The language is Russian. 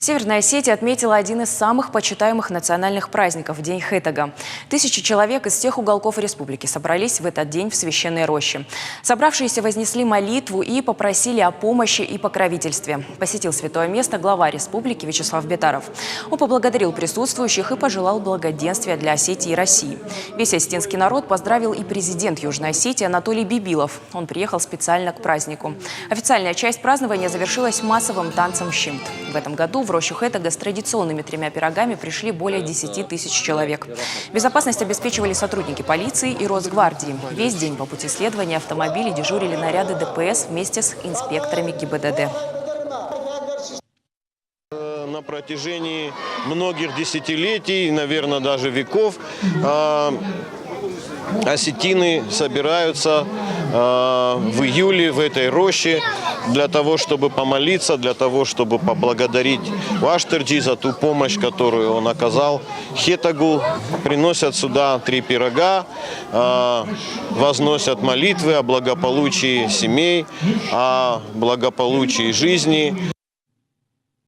Северная Осетия отметила один из самых почитаемых национальных праздников – День Хетага. Тысячи человек из всех уголков республики собрались в этот день в священной роще. Собравшиеся вознесли молитву и попросили о помощи и покровительстве. Посетил святое место глава республики Вячеслав Бетаров. Он поблагодарил присутствующих и пожелал благоденствия для Осетии и России. Весь осетинский народ поздравил и президент Южной Осетии Анатолий Бибилов. Он приехал специально к празднику. Официальная часть празднования завершилась массовым танцем щимт. В этом году в рощу Хетага с традиционными 3 пирогами пришли более 10 тысяч человек. Безопасность обеспечивали сотрудники полиции и Росгвардии. Весь день по пути следования автомобили дежурили наряды ДПС вместе с инспекторами ГИБДД. На протяжении многих десятилетий, наверное, даже веков, осетины собираются в июле в этой роще для того, чтобы помолиться, для того, чтобы поблагодарить Ваштерджи за ту помощь, которую он оказал Хетагу. Приносят сюда 3 пирога, возносят молитвы о благополучии семей, о благополучии жизни.